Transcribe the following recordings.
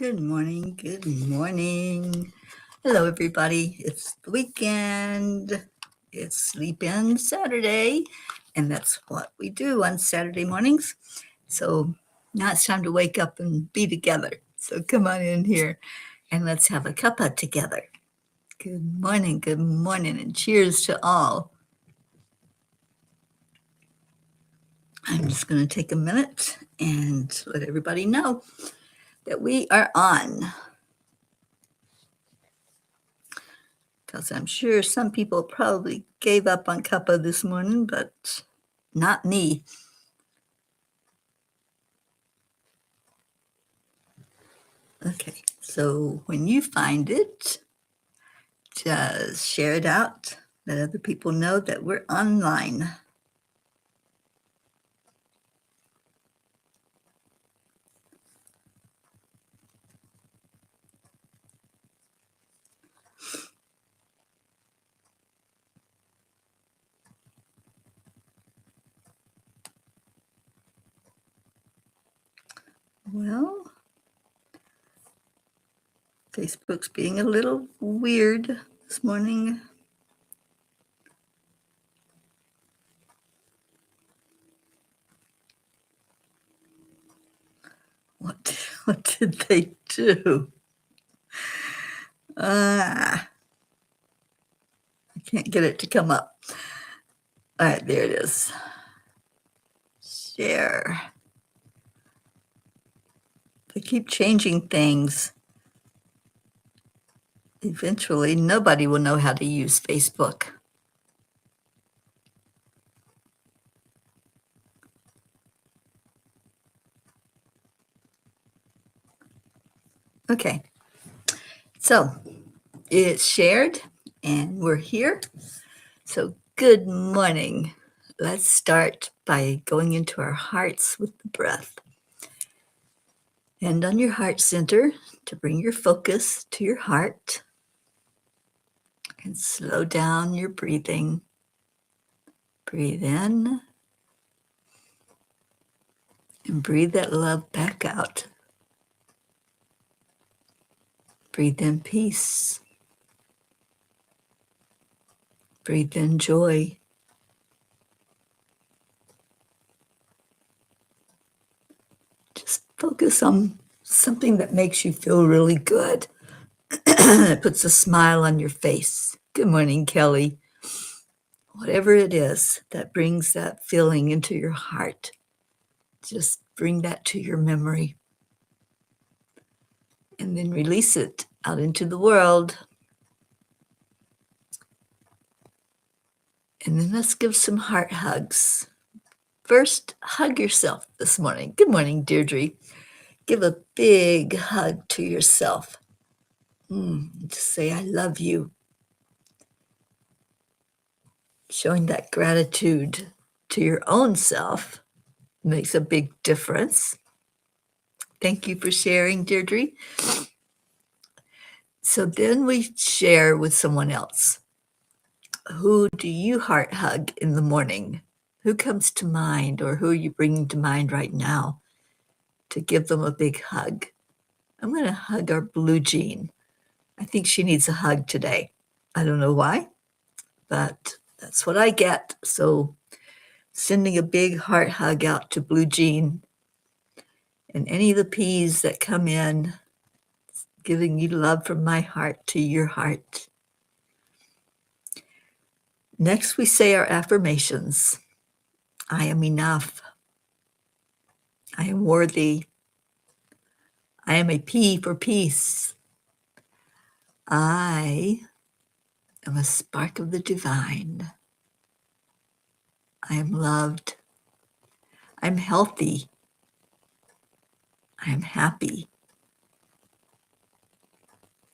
Good morning. Good morning. Hello, everybody. It's the weekend. It's Sleep In Saturday, and that's what we do on Saturday mornings. So now it's time to wake up and be together. So come on in here and let's have a cuppa together. Good morning, and cheers to all. I'm just going to take a minute and let everybody know that we are on. Because I'm sure some people probably gave up on cuppa this morning, but not me. Okay, so when you find it, just share it out. Let other people know that we're online. Well, Facebook's being a little weird this morning. What did they do? I can't get it to come up. All right, there it is. Share. They keep changing things. Eventually, nobody will know how to use Facebook. Okay, so it's shared and we're here. So good morning. Let's start by going into our hearts with the breath. And on your heart center to bring your focus to your heart and slow down your breathing. Breathe in and breathe that love back out. Breathe in peace. Breathe in joy. Just focus on something that makes you feel really good. It puts a smile on your face. Good morning, Kelly. Whatever it is that brings that feeling into your heart, just bring that to your memory. And then release it out into the world. And then let's give some heart hugs. First, hug yourself this morning. Good morning, Deirdre. Give a big hug to yourself. Just say, I love you. Showing that gratitude to your own self makes a big difference. Thank you for sharing, Deirdre. So then we share with someone else. Who do you heart hug in the morning? Who comes to mind, or who are you bringing to mind right now to give them a big hug? I'm going to hug our Blue Jean. I think she needs a hug today. I don't know why, but that's what I get. So sending a big heart hug out to Blue Jean and any of the P's that come in, giving you love from my heart to your heart. Next, we say our affirmations. I am enough. I am worthy. I am a P for peace. I am a spark of the divine. I am loved. I'm healthy. I am happy.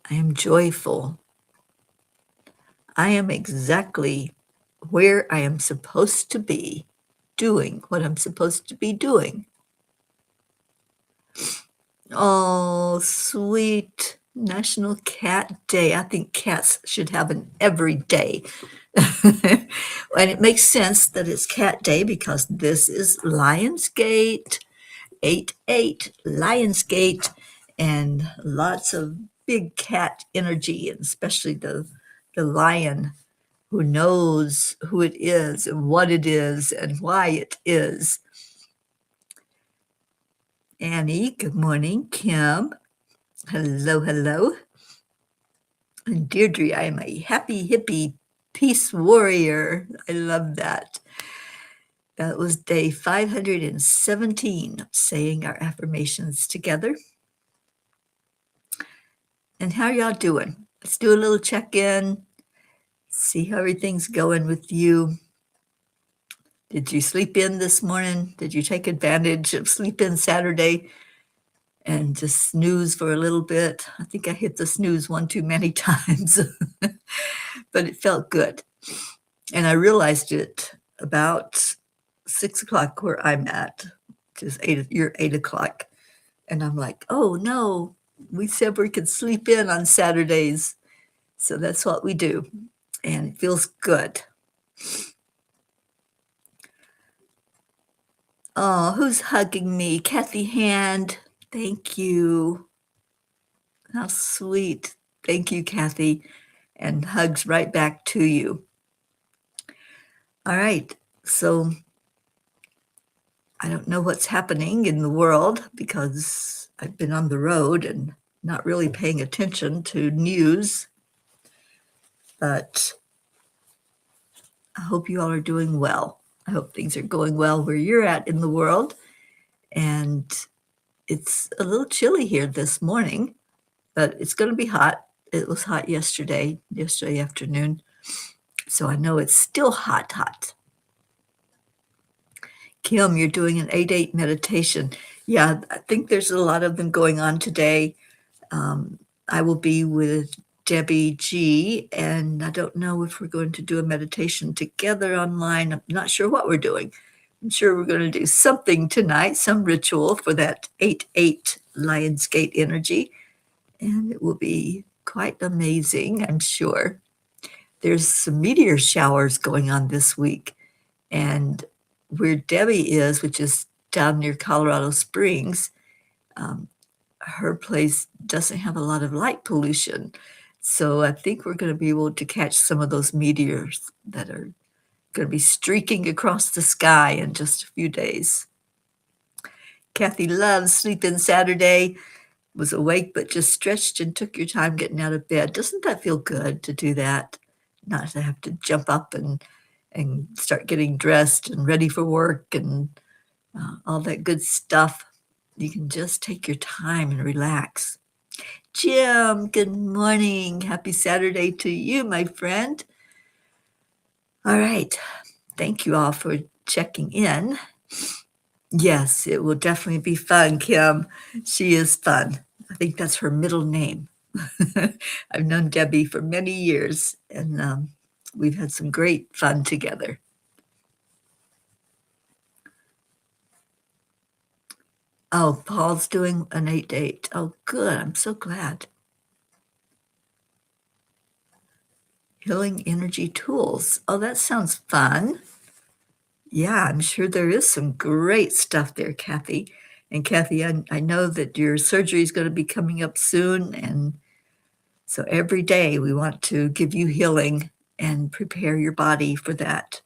I am joyful. I am exactly where I am supposed to be, doing what I'm supposed to be doing. Oh, sweet National Cat Day. I think cats should have an every day. And it makes sense that it's Cat Day because this is Lionsgate, 8/8 Lionsgate, and lots of big cat energy, and especially the lion who knows who it is and what it is and why it is. Annie, good morning. Kim, hello, hello. And Deirdre, I am a happy hippie peace warrior. I love that. That was day 517 of saying our affirmations together. And how y'all doing? Let's do a little check-in, see how everything's going with you. Did you sleep in this morning? Did you take advantage of sleep in Saturday and just snooze for a little bit? I think I hit the snooze one too many times, but it felt good. And I realized it about 6 o'clock where I'm at, which is you're 8 o'clock. And I'm like, oh no, we said we could sleep in on Saturdays. So that's what we do. And it feels good. Oh, who's hugging me? Kathy Hand. Thank you. How sweet. Thank you, Kathy. And hugs right back to you. All right. So I don't know what's happening in the world because I've been on the road and not really paying attention to news. But I hope you all are doing well. I hope things are going well where you're at in the world. And it's a little chilly here this morning, but it's going to be hot. It was hot yesterday afternoon. So I know it's still hot. Kim, you're doing an 8-8 meditation. Yeah, I think there's a lot of them going on today. I will be with Debbie G, and I don't know if we're going to do a meditation together online. I'm not sure what we're doing. I'm sure we're going to do something tonight, some ritual for that 8-8 Lionsgate energy, and it will be quite amazing, I'm sure. There's some meteor showers going on this week, and where Debbie is, which is down near Colorado Springs, her place doesn't have a lot of light pollution. So I think we're going to be able to catch some of those meteors that are going to be streaking across the sky in just a few days. Kathy loves Sleep In Saturday. Was awake, but just stretched and took your time getting out of bed. Doesn't that feel good to do that? Not to have to jump up and start getting dressed and ready for work and all that good stuff. You can just take your time and relax. Jim, good morning. Happy Saturday to you, my friend. All right. Thank you all for checking in. Yes, it will definitely be fun, Kim. She is fun. I think that's her middle name. I've known Debbie for many years, and we've had some great fun together. Oh, Paul's doing an 8-8. Oh, good. I'm so glad. Healing energy tools. Oh, that sounds fun. Yeah, I'm sure there is some great stuff there, Kathy. And Kathy, I know that your surgery is going to be coming up soon. And so every day we want to give you healing and prepare your body for that.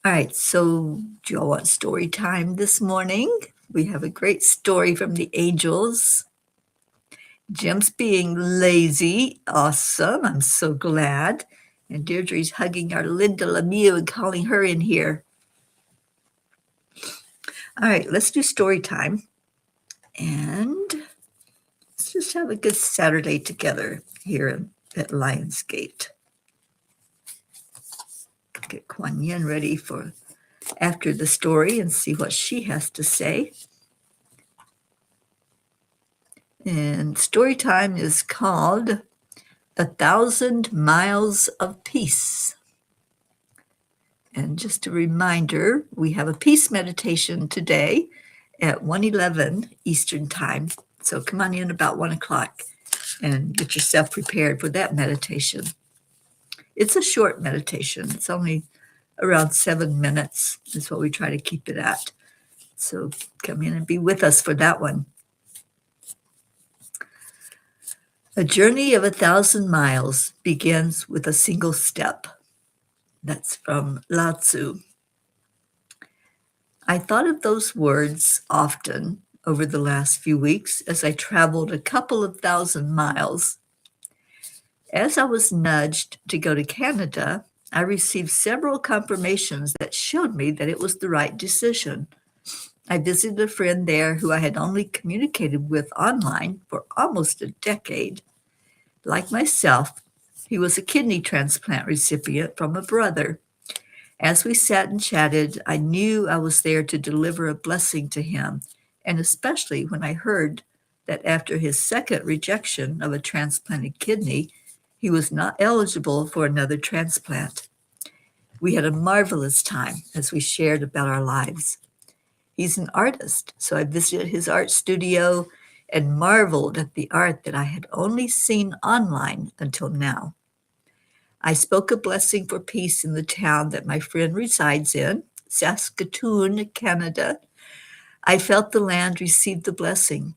All right, so do you all want story time this morning? We have a great story from the angels. Jim's being lazy. Awesome. I'm so glad. And Deirdre's hugging our Linda Lemieux and calling her in here. All right, let's do story time. And let's just have a good Saturday together here at Lionsgate. Get Kuan Yin ready for after the story and see what she has to say. And story time is called 1,000 Miles of Peace. And just a reminder, we have a peace meditation today at 1:11 Eastern Time. So come on in about 1 o'clock and get yourself prepared for that meditation. It's a short meditation. It's only around 7 minutes is what we try to keep it at. So come in and be with us for that one. A journey of 1,000 miles begins with a single step. That's from Lao Tzu. I thought of those words often over the last few weeks as I traveled a couple of thousand miles. As I was nudged to go to Canada, I received several confirmations that showed me that it was the right decision. I visited a friend there who I had only communicated with online for almost a decade. Like myself, he was a kidney transplant recipient from a brother. As we sat and chatted, I knew I was there to deliver a blessing to him, and especially when I heard that after his second rejection of a transplanted kidney, he was not eligible for another transplant. We had a marvelous time as we shared about our lives. He's an artist, so I visited his art studio and marveled at the art that I had only seen online until now. I spoke a blessing for peace in the town that my friend resides in, Saskatoon, Canada. I felt the land receive the blessing.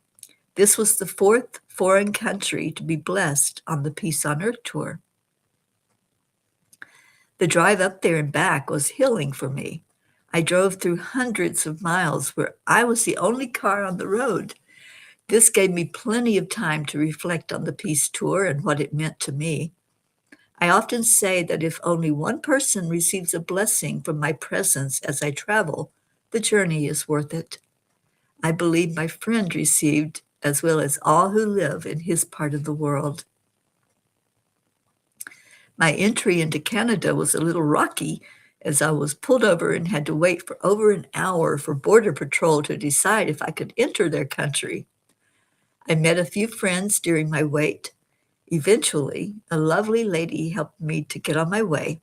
This was the fourth foreign country to be blessed on the Peace on Earth tour. The drive up there and back was healing for me. I drove through hundreds of miles where I was the only car on the road. This gave me plenty of time to reflect on the Peace Tour and what it meant to me. I often say that if only one person receives a blessing from my presence as I travel, the journey is worth it. I believe my friend received, as well as all who live in his part of the world. My entry into Canada was a little rocky as I was pulled over and had to wait for over an hour for Border Patrol to decide if I could enter their country. I met a few friends during my wait. Eventually, a lovely lady helped me to get on my way.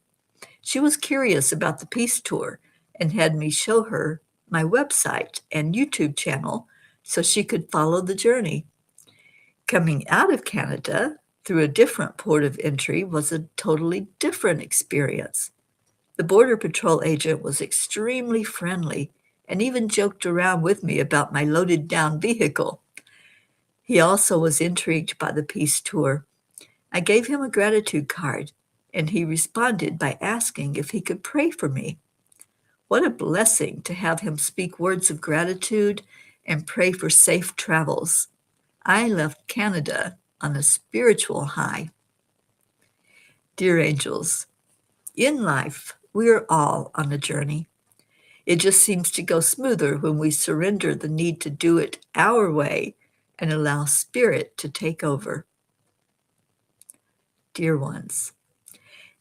She was curious about the Peace Tour and had me show her my website and YouTube channel so she could follow the journey. Coming out of Canada through a different port of entry was a totally different experience. The Border Patrol agent was extremely friendly and even joked around with me about my loaded down vehicle. He also was intrigued by the Peace Tour. I gave him a gratitude card, and he responded by asking if he could pray for me. What a blessing to have him speak words of gratitude and pray for safe travels. I left Canada on a spiritual high. Dear angels, in life, we are all on a journey. It just seems to go smoother when we surrender the need to do it our way and allow Spirit to take over. Dear ones,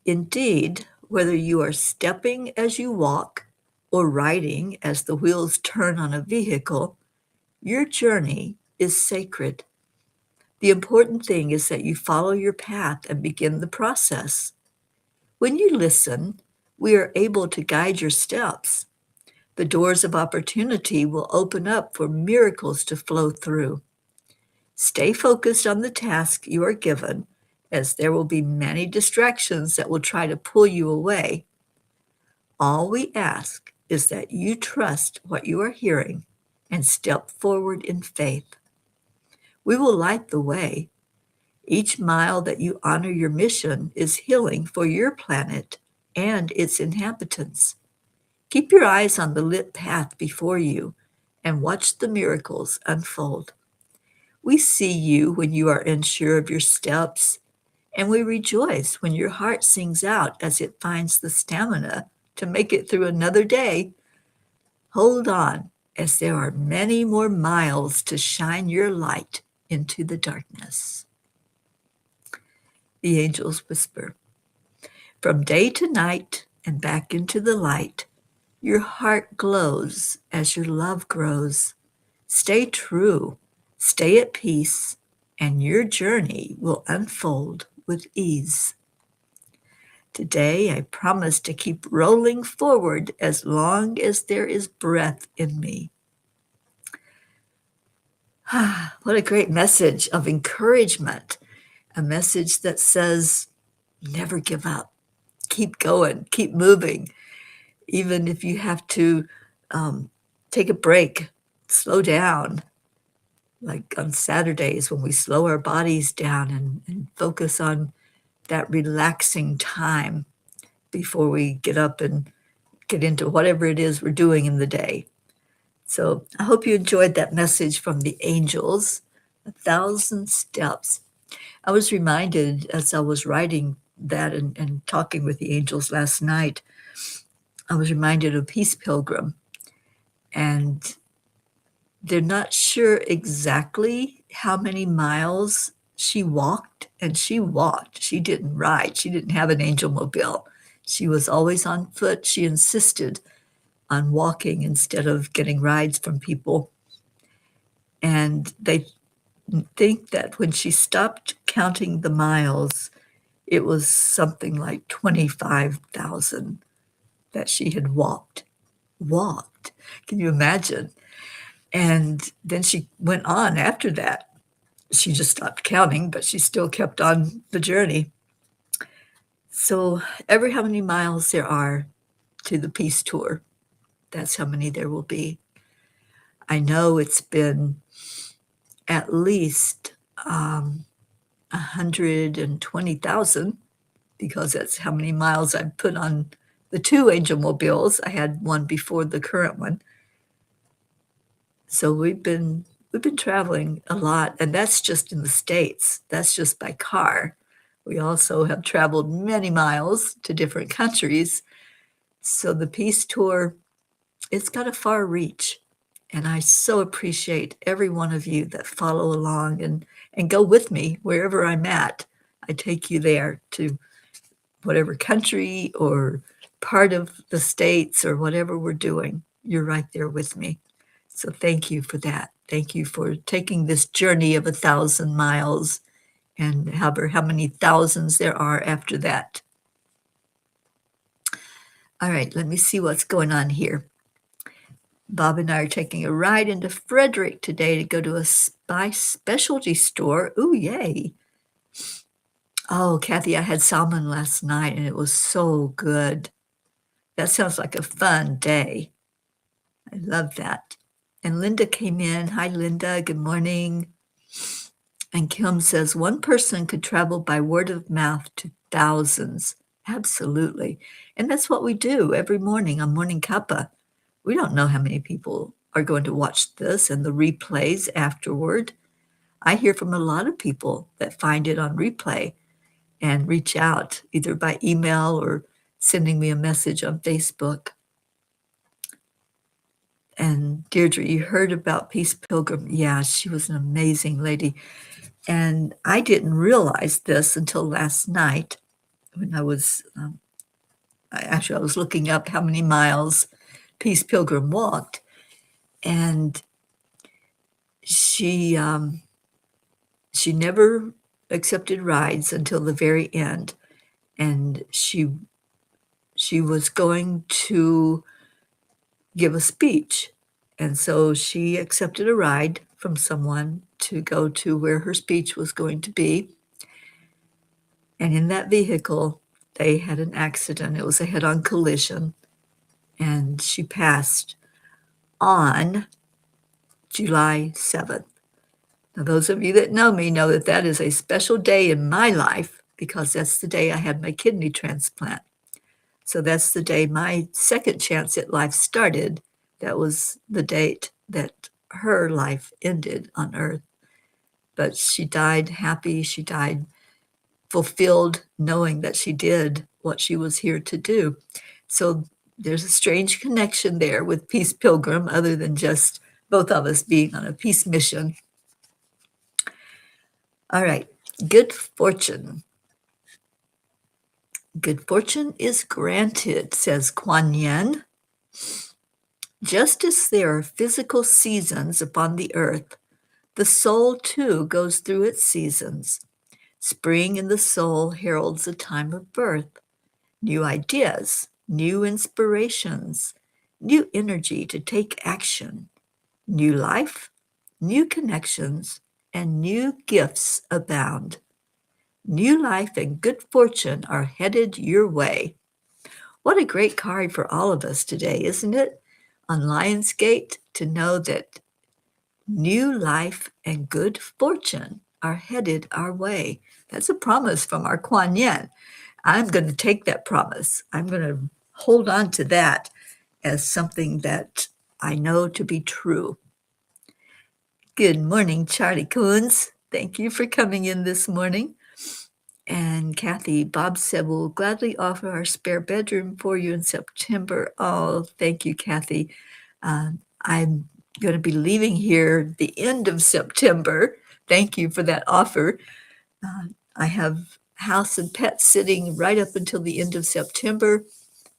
indeed, whether you are stepping as you walk or riding as the wheels turn on a vehicle, your journey is sacred. The important thing is that you follow your path and begin the process. When you listen, we are able to guide your steps. The doors of opportunity will open up for miracles to flow through. Stay focused on the task you are given, as there will be many distractions that will try to pull you away. All we ask is that you trust what you are hearing and step forward in faith. We will light the way. Each mile that you honor your mission is healing for your planet and its inhabitants. Keep your eyes on the lit path before you and watch the miracles unfold. We see you when you are unsure of your steps, and we rejoice when your heart sings out as it finds the stamina to make it through another day. Hold on, as there are many more miles to shine your light into the darkness. The angels whisper, from day to night and back into the light, your heart glows as your love grows. Stay true, stay at peace, and your journey will unfold with ease. Today, I promise to keep rolling forward as long as there is breath in me. What a great message of encouragement, a message that says, never give up, keep going, keep moving. Even if you have to take a break, slow down, like on Saturdays when we slow our bodies down and focus on that relaxing time before we get up and get into whatever it is we're doing in the day. So I hope you enjoyed that message from the angels, 1,000 steps. I was reminded as I was writing that and talking with the angels last night, I was reminded of Peace Pilgrim. And they're not sure exactly how many miles she walked, and she walked. She didn't ride. She didn't have an angel mobile. She was always on foot. She insisted on walking instead of getting rides from people. And they think that when she stopped counting the miles, it was something like 25,000 that she had walked. Walked. Can you imagine? And then she went on after that. She just stopped counting, but she still kept on the journey. So every how many miles there are to the Peace Tour, that's how many there will be. I know it's been at least 120,000 because that's how many miles I've put on the two Angel Mobiles. I had one before the current one. So we've been traveling a lot, and that's just in the States. That's just by car. We also have traveled many miles to different countries. So the Peace Tour, it's got a far reach. And I so appreciate every one of you that follow along and go with me wherever I'm at. I take you there to whatever country or part of the States or whatever we're doing. You're right there with me. So thank you for that. Thank you for taking this journey of 1,000 miles and however how many thousands there are after that. All right, let me see what's going on here. Bob and I are taking a ride into Frederick today to go to a spice specialty store. Ooh, yay. Oh, Kathy, I had salmon last night and it was so good. That sounds like a fun day. I love that. And Linda came in. Hi, Linda. Good morning. And Kim says, one person could travel by word of mouth to thousands. Absolutely. And that's what we do every morning on Morning Cuppa. We don't know how many people are going to watch this and the replays afterward. I hear from a lot of people that find it on replay and reach out either by email or sending me a message on Facebook. And Deirdre, you heard about Peace Pilgrim. Yeah, she was an amazing lady. And I didn't realize this until last night when I was, I was looking up how many miles Peace Pilgrim walked. And she never accepted rides until the very end. And she was going to give a speech. And so she accepted a ride from someone to go to where her speech was going to be. And in that vehicle, they had an accident. It was a head-on collision. And she passed on July 7th. Now, those of you that know me know that that is a special day in my life because that's the day I had my kidney transplant. So that's the day my second chance at life started. That was the date that her life ended on earth. But she died happy. She died fulfilled, knowing that she did what she was here to do. So there's a strange connection there with Peace Pilgrim, other than just both of us being on a peace mission. All right, good fortune. Good fortune is granted, says Kuan Yin. Just as there are physical seasons upon the earth, the soul too goes through its seasons. Spring in the soul heralds a time of birth, new ideas, new inspirations, new energy to take action, new life, new connections, and new gifts abound. New life and good fortune are headed your way. What a great card for all of us today, isn't it? On Lionsgate, to know that New life and good fortune are headed our way. That's a promise from our Kuan Yin. I'm going to take that promise. I'm going to hold on to that as something that I know to be true. Good morning, Charlie Coons. Thank you for coming in this morning. And Kathy, Bob said, we'll gladly offer our spare bedroom for you in September. Oh, thank you, Kathy. I'm going to be leaving here the end of September. Thank you for that offer. I have house and pets sitting right up until the end of September,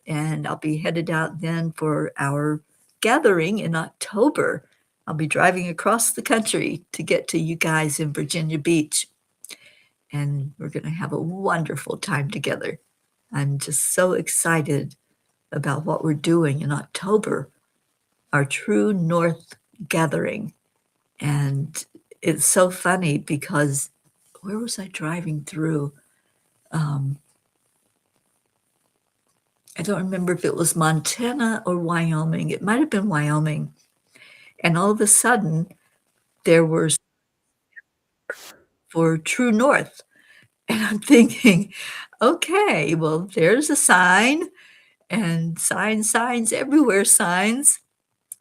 and I'll be headed out then for our gathering in October. I'll be driving across the country to get to you guys in Virginia Beach, and we're going to have a wonderful time together. I'm just so excited about what we're doing in October, our True North gathering. And it's so funny because where was I driving through? I don't remember if it was Montana or Wyoming. It might have been Wyoming. And all of a sudden, there were for True North. And I'm thinking, okay, well, there's a sign and signs everywhere, signs.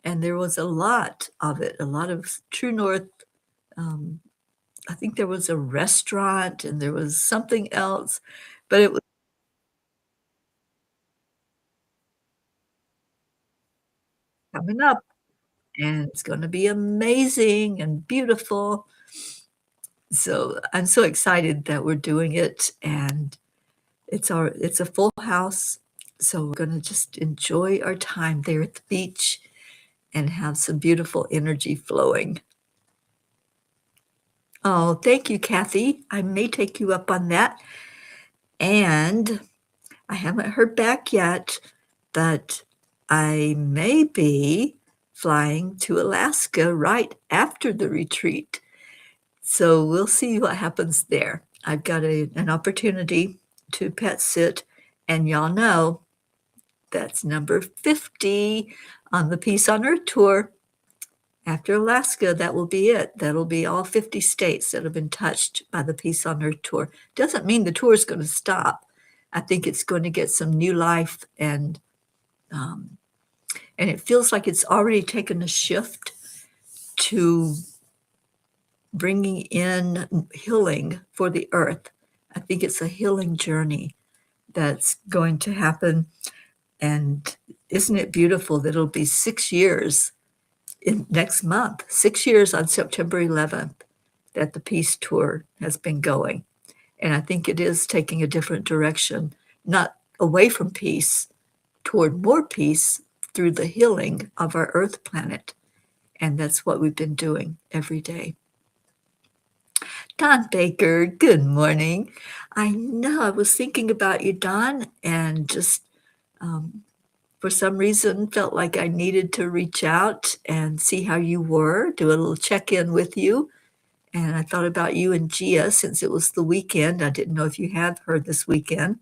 And there was a lot of it, a lot of True North. Um, I think there was a restaurant and there was something else, but it was coming up and it's going to be amazing and beautiful. So I'm so excited that we're doing it, and it's a full house. So we're going to just enjoy our time there at the beach and have some beautiful energy flowing. Oh, thank you, Kathy. I may take you up on that. And I haven't heard back yet, but I may be flying to Alaska right after the retreat. So we'll see what happens there. I've got an opportunity to pet sit, and y'all know that's number 50 on the Peace on Earth tour. After Alaska, that will be it. That'll be all 50 states that have been touched by the Peace on Earth tour. Doesn't mean the tour is going to stop. I think it's going to get some new life, and it feels like it's already taken a shift to bringing in healing for the earth. I think it's a healing journey that's going to happen. And isn't it beautiful that it'll be 6 years in next month, 6 years on September 11th that the Peace Tour has been going. And I think it is taking a different direction, not away from peace, toward more peace through the healing of our Earth planet. And that's what we've been doing every day. Don Baker, good morning. I know I was thinking about you, Don, and just for some reason felt like I needed to reach out and see how you were, do a little check-in with you. And I thought about you and Gia since it was the weekend. I didn't know if you have her this weekend.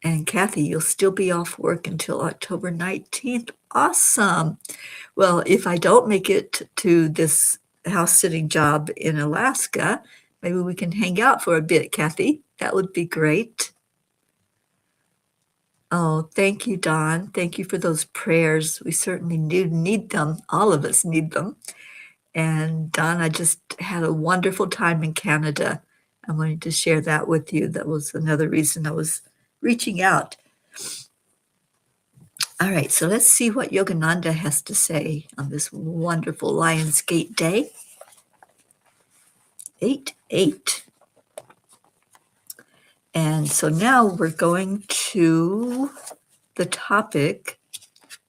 And Kathy, you'll still be off work until October 19th. Awesome. Well, if I don't make it to this house sitting job in Alaska, maybe we can hang out for a bit, Kathy. That would be great. Oh, thank you, Don. Thank you for those prayers. We certainly do need them. All of us need them. And Don, I just had a wonderful time in Canada. I wanted to share that with you. That was another reason I was reaching out. All right, so let's see what Yogananda has to say on this wonderful Lionsgate day. 8-8. And so now we're going to the topic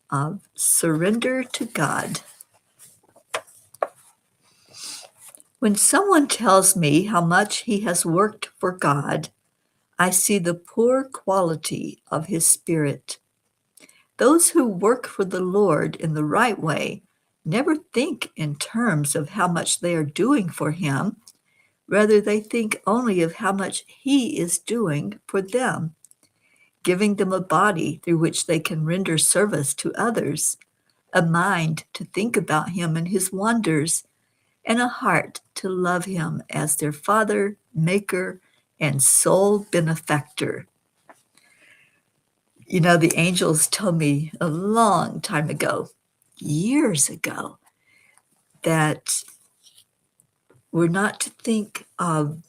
of surrender to God. When someone tells me how much he has worked for God, I see the poor quality of his spirit. Those who work for the Lord in the right way never think in terms of how much they are doing for him. Rather, they think only of how much he is doing for them, giving them a body through which they can render service to others. a mind to think about him and his wonders, and a heart to love him as their Father, Maker, and sole benefactor. You know, the angels told me a long time ago, years ago, that we're not to think of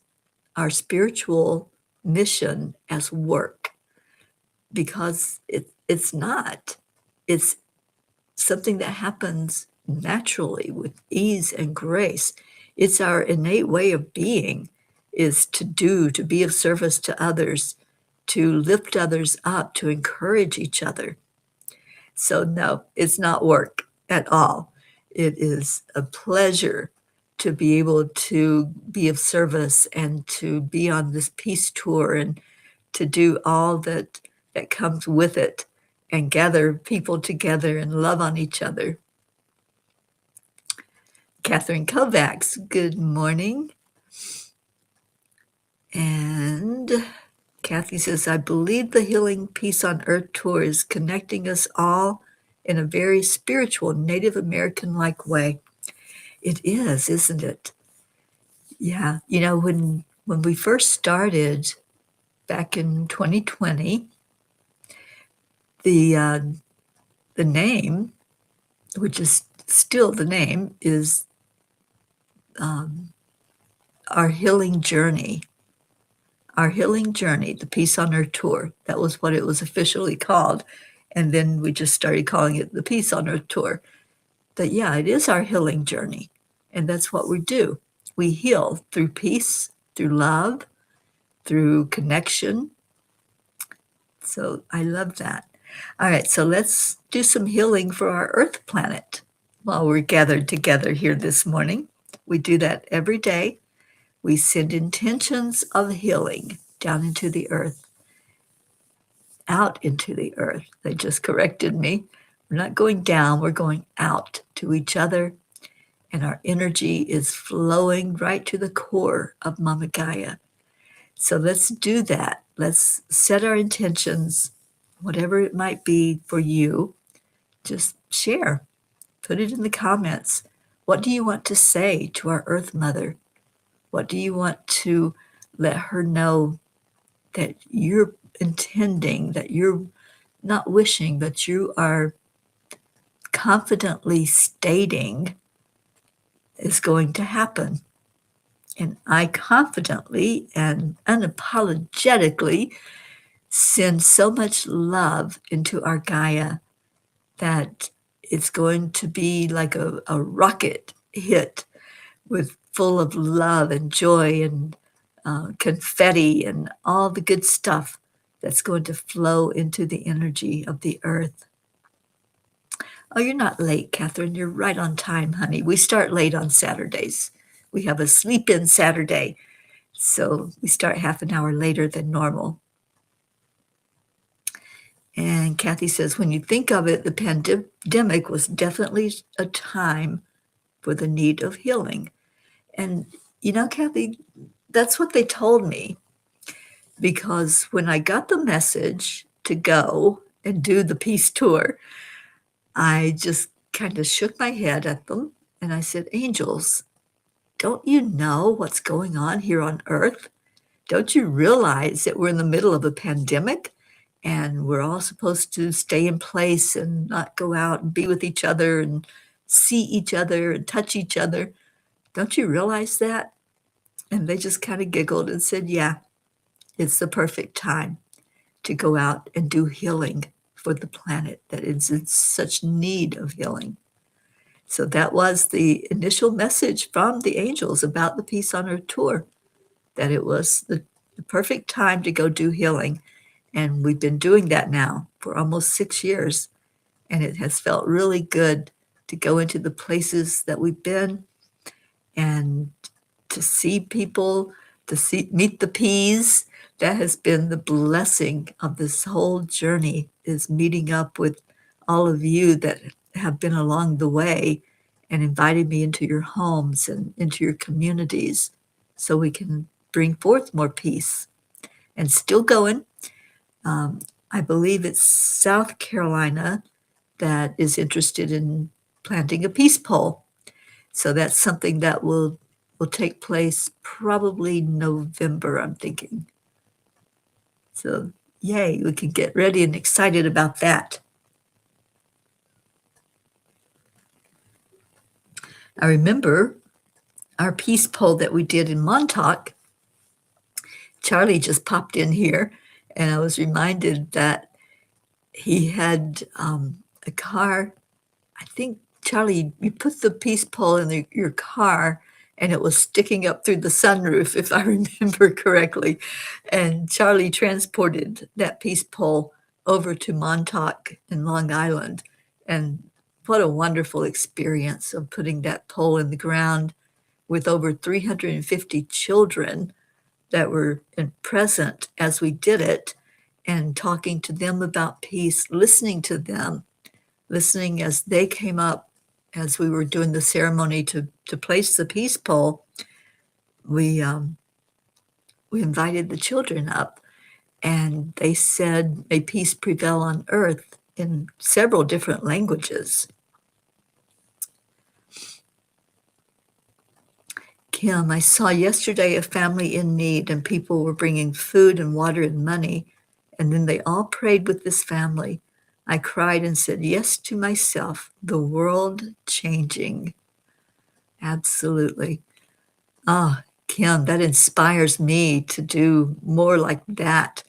our spiritual mission as work, because it's not. It's something that happens naturally with ease and grace. It's our innate way of being, is to do, to be of service to others, to lift others up, to encourage each other. So no, it's not work at all. It is a pleasure to be able to be of service and to be on this peace tour and to do all that comes with it and gather people together and love on each other. Catherine Kovacs, good morning. And Kathy says, I believe the Healing Peace on Earth tour is connecting us all in a very spiritual, Native American-like way. It is, isn't it? Yeah. You know, when we first started back in 2020, the name, which is still the name, is Our Healing Journey. Our Healing Journey, the Peace on Earth Tour. That was what it was officially called. And then we just started calling it the Peace on Earth Tour. But yeah, it is our healing journey. And that's what we do. We heal through peace, through love, through connection. So I love that. All right, so let's do some healing for our Earth planet while we're gathered together here this morning. We do that every day. We send intentions of healing down into the earth, out into the earth. They just corrected me. We're not going down, we're going out to each other, and our energy is flowing right to the core of Mama Gaia. So let's do that. Let's set our intentions, whatever it might be for you. Just share. Put it in the comments. What do you want to say to our Earth Mother? What do you want to let her know that you're intending, that you're not wishing, but you are confidently stating is going to happen? And I confidently and unapologetically send so much love into our Gaia that it's going to be like a rocket hit with full of love and joy and confetti and all the good stuff that's going to flow into the energy of the earth. Oh, you're not late, Catherine. You're right on time, honey. We start late on Saturdays. We have a sleep-in Saturday, so we start half an hour later than normal. And Kathy says, when you think of it, the pandemic was definitely a time for the need of healing. And, you know, Kathy, that's what they told me, because when I got the message to go and do the peace tour, I just kind of shook my head at them and I said, angels, don't you know what's going on here on Earth? Don't you realize that we're in the middle of a pandemic and we're all supposed to stay in place and not go out and be with each other and see each other and touch each other? Don't you realize that? And they just kind of giggled and said, yeah, it's the perfect time to go out and do healing for the planet that is in such need of healing. So that was the initial message from the angels about the Peace on Earth tour, that it was the perfect time to go do healing. And we've been doing that now for almost 6 years. And it has felt really good to go into the places that we've been and to see people, meet the peas. That has been the blessing of this whole journey, is meeting up with all of you that have been along the way and invited me into your homes and into your communities so we can bring forth more peace. And still going. I believe it's South Carolina that is interested in planting a peace pole. So that's something that will take place probably November, I'm thinking. So yay, we can get ready and excited about that. I remember our peace poll that we did in Montauk. Charlie just popped in here, and I was reminded that he had a car. I think, Charlie, you put the peace pole in your car, and it was sticking up through the sunroof, if I remember correctly. And Charlie transported that peace pole over to Montauk in Long Island. And what a wonderful experience of putting that pole in the ground with over 350 children that were present as we did it, and talking to them about peace, listening to them, listening as they came up as we were doing the ceremony to place the peace pole. We invited the children up, and they said, "May peace prevail on earth," in several different languages. Kim, I saw yesterday a family in need, and people were bringing food and water and money, and then they all prayed with this family. I cried and said yes to myself, the world changing. Absolutely. Ah, Kim, that inspires me to do more like that.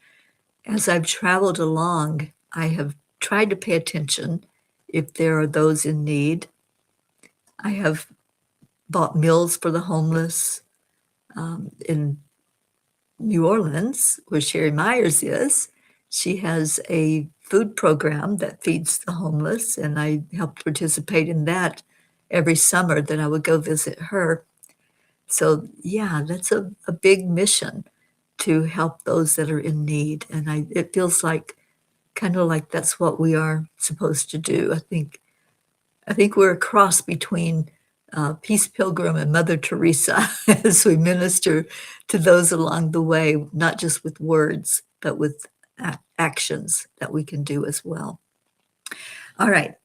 As I've traveled along, I have tried to pay attention if there are those in need. I have bought meals for the homeless in New Orleans, where Sherry Myers is. She has a food program that feeds the homeless, and I helped participate in that every summer that I would go visit her. So yeah, that's a big mission to help those that are in need. And it feels like kind of like that's what we are supposed to do. I think we're a cross between Peace Pilgrim and Mother Teresa as we minister to those along the way, not just with words, but with actions that we can do as well. All right.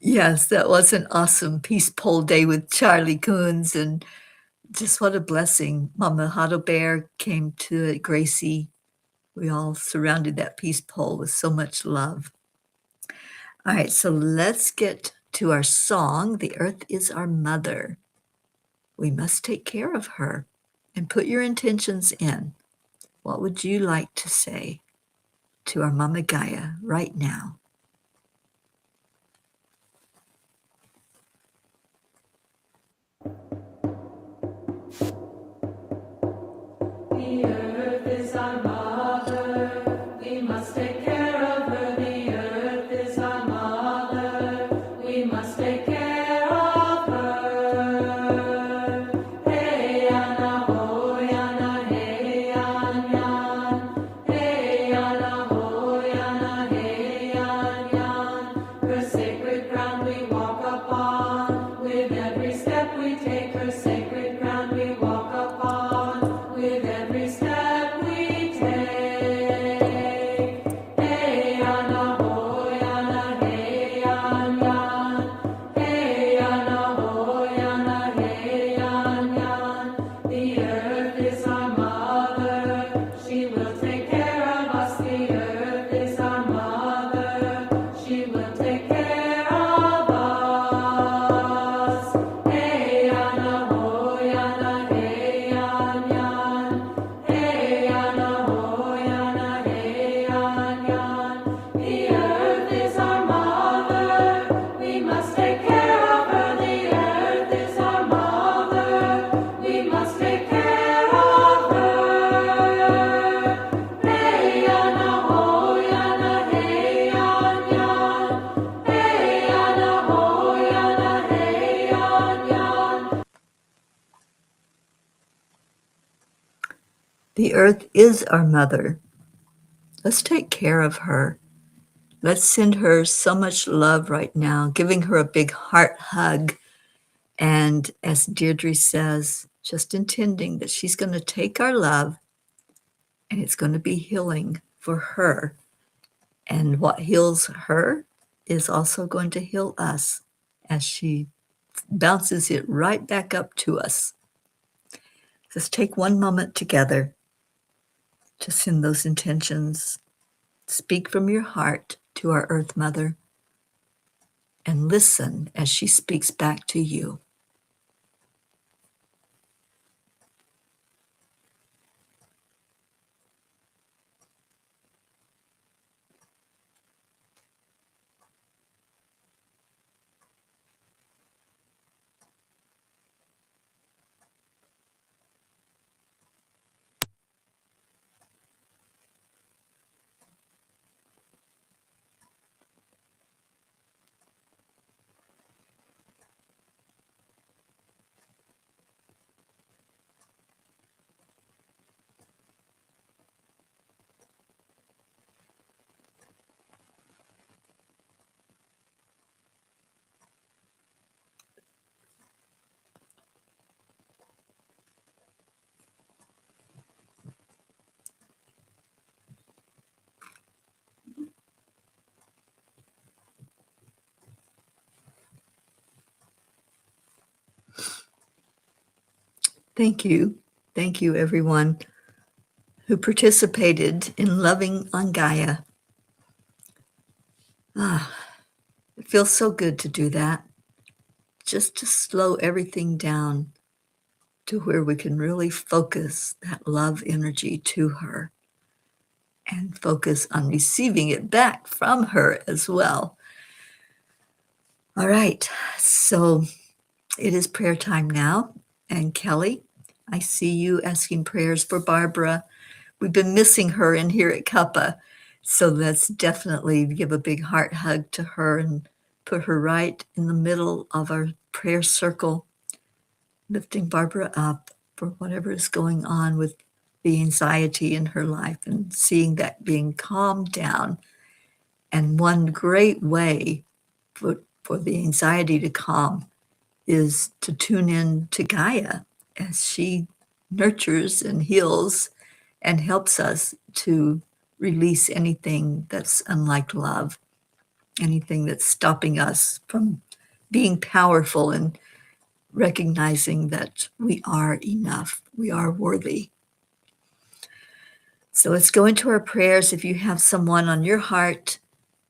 Yes, that was an awesome Peace Pole Day with Charlie Coons, and just what a blessing. Mama Huddle Bear came to it, Gracie. We all surrounded that peace pole with so much love. All right, so let's get to our song, The Earth is Our Mother. We must take care of her. And put your intentions in. What would you like to say to our Mama Gaia right now? The earth is our mother, we must take care of her. The earth is our mother, we must take care of her. Hey Anna ho Anna, hey Yan Yan. Hey Anna ho Anna, hey Yan Yan. Her sacred ground we walk upon, with every step we take. Her sacred ground we walk upon, with every step we take. Hey Anna ho Anna, hey Yan Yan. Hey Anna ho Anna, hey Yan Yan. The earth is our mother, she will take care of us. The earth is our mother, she will take care of us. Hey Anna ho Anna, hey Yan Yan. Hey Anna ho Anna, hey Yan Yan. The earth is our mother, we must take care of her. The earth is our mother, we must take care of her. Hey Anna ho Anna, hey Yan Yan. Hey Anna ho Anna, hey Yan Yan. The earth is our mother. Let's take care of her. Let's send her so much love right now, giving her a big heart hug. And as Deirdre says, just intending that she's going to take our love and it's going to be healing for her. And what heals her is also going to heal us as she bounces it right back up to us. Just take one moment together to send those intentions. Speak from your heart to our Earth Mother and listen as she speaks back to you. Thank you. Thank you, everyone who participated in loving on Gaia. It feels so good to do that. Just to slow everything down to where we can really focus that love energy to her and focus on receiving it back from her as well. All right, so it is prayer time now. And Kelly, I see you asking prayers for Barbara. We've been missing her in here at Cuppa, so let's definitely give a big heart hug to her and put her right in the middle of our prayer circle, lifting Barbara up for whatever is going on with the anxiety in her life and seeing that being calmed down. And one great way for the anxiety to calm is to tune in to Gaia as she nurtures and heals and helps us to release anything that's unlike love, anything that's stopping us from being powerful and recognizing that we are enough, we are worthy. So let's go into our prayers. If you have someone on your heart,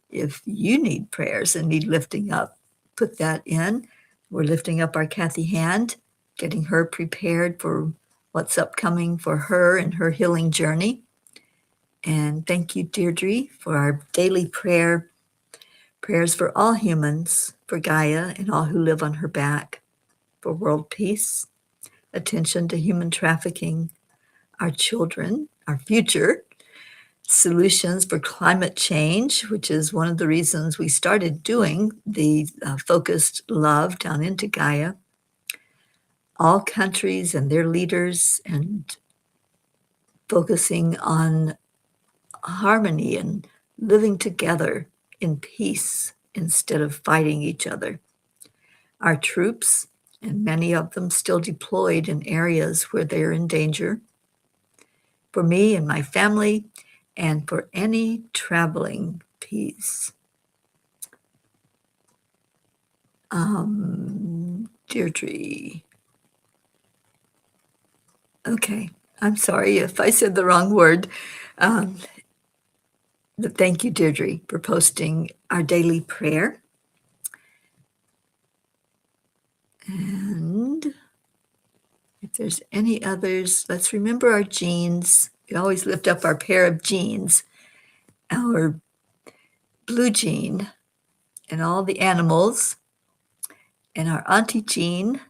if you need prayers and need lifting up, put that in. We're lifting up our Kathy Hand, getting her prepared for what's upcoming for her and her healing journey. And thank you, Deirdre, for our daily prayers for all humans, for Gaia and all who live on her back, for world peace, attention to human trafficking, our children, our future, solutions for climate change, which is one of the reasons we started doing the focused love down into Gaia, all countries and their leaders, and focusing on harmony and living together in peace instead of fighting each other. Our troops, and many of them still deployed in areas where they're in danger. For me and my family, and for any traveling peace. Deirdre. Okay, I'm sorry if I said the wrong word. Thank you, Deirdre, for posting our daily prayer. And if there's any others, let's remember our genes. We always lift up our pair of genes, our blue gene, and all the animals, and our Auntie Jean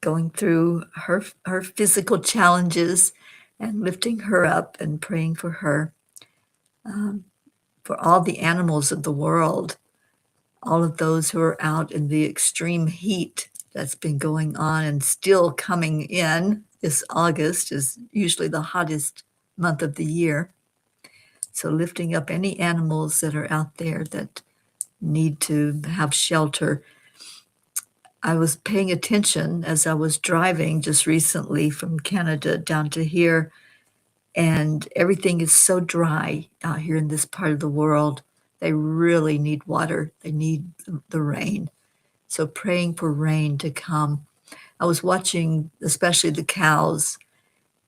going through her physical challenges and lifting her up and praying for her. For all the animals of the world, all of those who are out in the extreme heat that's been going on and still coming in. This August is usually the hottest month of the year. So lifting up any animals that are out there that need to have shelter. I was paying attention as I was driving just recently from Canada down to here, and everything is so dry out here in this part of the world. They really need water. They need the rain. So praying for rain to come. I was watching especially the cows,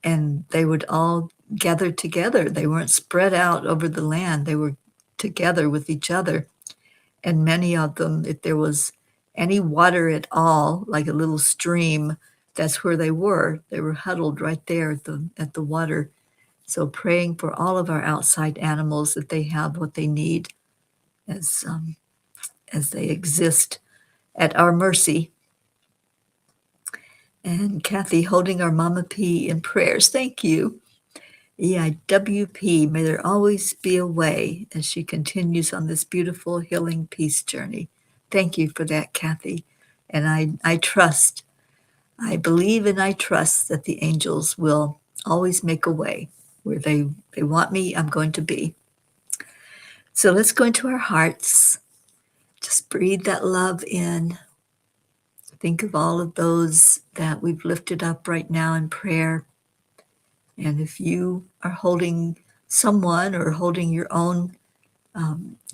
and they would all gather together. They weren't spread out over the land. They were together with each other. And many of them, if there was any water at all, like a little stream, that's where they were. They were huddled right there at the water. So praying for all of our outside animals that they have what they need as they exist at our mercy. And Kathy holding our Mama P in prayers. Thank you. EIWP, may there always be a way as she continues on this beautiful healing peace journey. Thank you for that, Kathy. And I trust, I believe and I trust that the angels will always make a way. Where they want me, I'm going to be. So let's go into our hearts. Just breathe that love in. Think of all of those that we've lifted up right now in prayer. And if you are holding someone or holding your own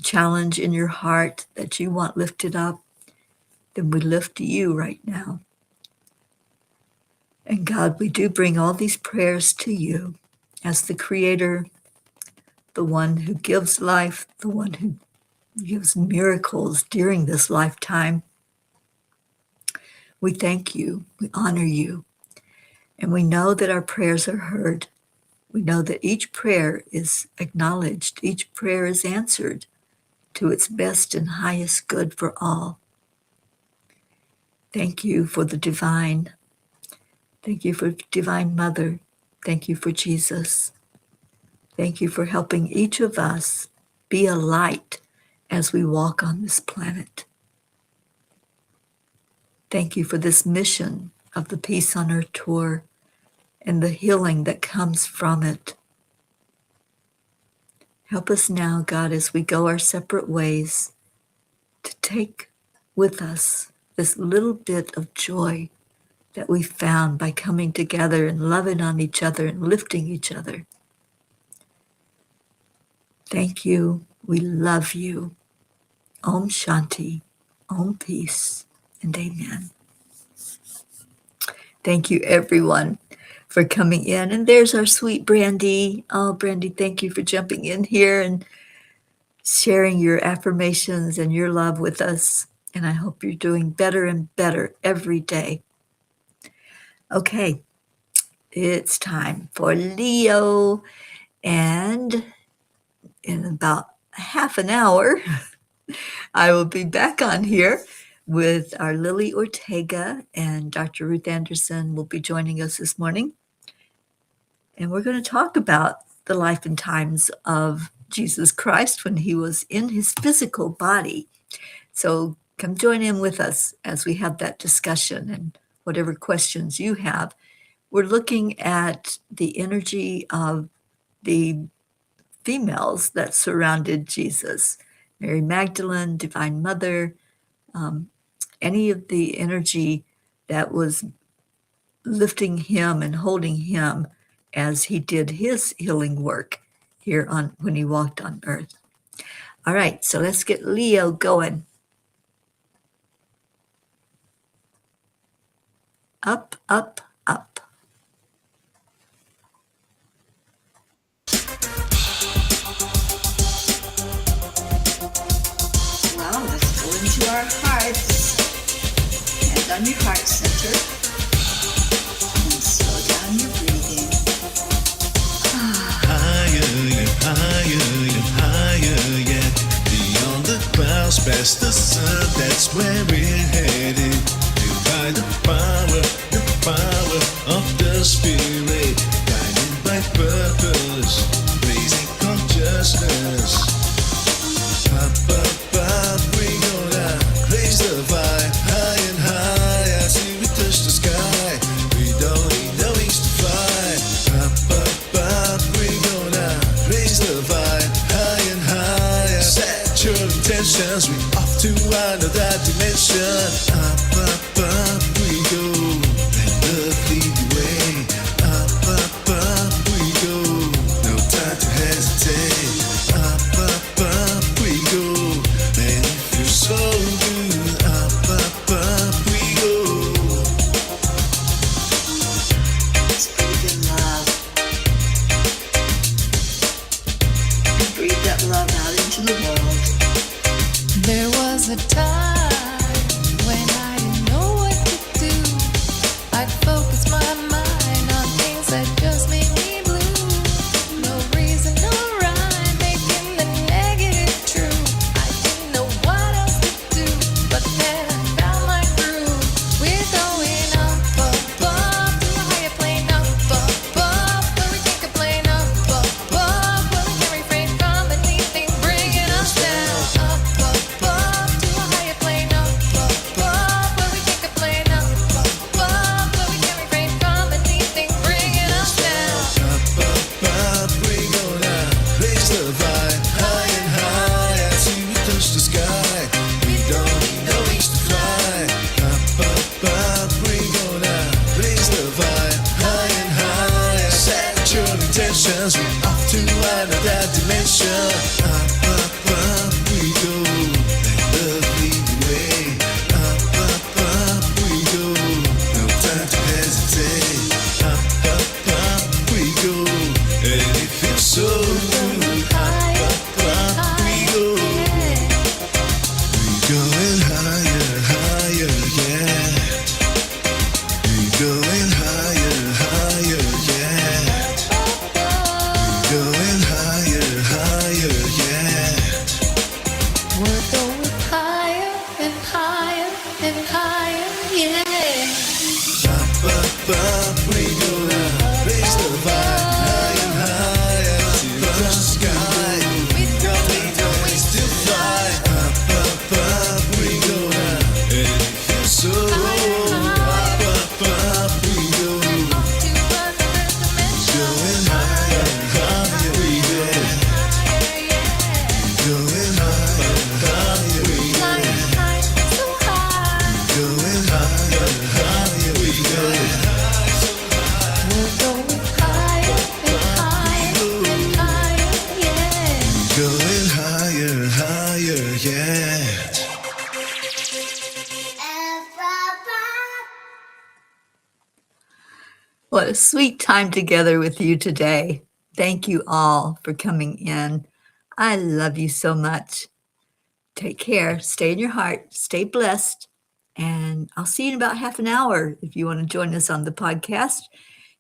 challenge in your heart that you want lifted up, then we lift you right now. And God, we do bring all these prayers to you as the Creator, the one who gives life, the one who gives miracles during this lifetime. We thank you, we honor you, and we know that our prayers are heard. We know that each prayer is acknowledged, each prayer is answered to its best and highest good for all. Thank you for the divine. Thank you for Divine Mother. Thank you for Jesus. Thank you for helping each of us be a light as we walk on this planet. Thank you for this mission of the Peace on Earth tour and the healing that comes from it. Help us now, God, as we go our separate ways, to take with us this little bit of joy that we found by coming together and loving on each other and lifting each other. Thank you. We love you. Om Shanti, Om Peace, and Amen. Thank you, everyone, for coming in. And there's our sweet Brandy. Oh, Brandy, thank you for jumping in here and sharing your affirmations and your love with us. And I hope you're doing better and better every day. Okay, it's time for Leo. And in about half an hour, I will be back on here with our Lily Ortega, and Dr. Ruth Anderson will be joining us this morning. And we're going to talk about the life and times of Jesus Christ when he was in his physical body. So come join in with us as we have that discussion and whatever questions you have. We're looking at the energy of the females that surrounded Jesus. Mary Magdalene, Divine Mother, any of the energy that was lifting him and holding him as he did his healing work here on when he walked on earth. All right, so let's get Leo going. Up, up, up. Well, let's go into our hearts. Hand on your heart center. And slow down your breathing. Higher and higher yet. Beyond the clouds, past the sun, that's where we're headed. By the power of the Spirit, guided by purpose, raising consciousness. Up, up, up, we gonna raise the vibe, high and high, as we touch the sky. We don't need no wings to fly. Up, up, up, we gonna raise the vibe, high and high. Set your intentions, we off to another dimension. Up, up, up, we go, let love lead the way. Up, up, up, we go, no time to hesitate. Up, up, up, we go, sensations. We're off to another dimension. Up, up, up we go. That love lead the way. Up, up, up we go. No time to hesitate. Up, up, up we go. And it feels so good. Up, up, up we go. We're going higher, higher, yeah. We're going higher, higher, yeah. We're going higher, higher, yeah. We're going higher and higher and higher, yeah. Up, up, up we go. Raise the vibe higher and higher to the sky. We still fly. Up, up, up we go. And it feels so up, up, up we go. Going higher, higher we go. Going higher, higher we go. Going higher, higher we go. We're going higher and higher and higher, yeah. Going higher, higher, yeah. What a sweet time together with you today. Thank you all for coming in. I love you so much. Take care. Stay in your heart. Stay blessed. And I'll see you in about half an hour if you want to join us on the podcast.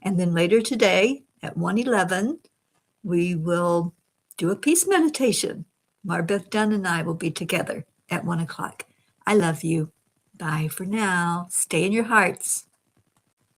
And then later today at 1:11, we will do a peace meditation. Marbeth Dunn and I will be together at 1 o'clock. I love you. Bye for now. Stay in your hearts.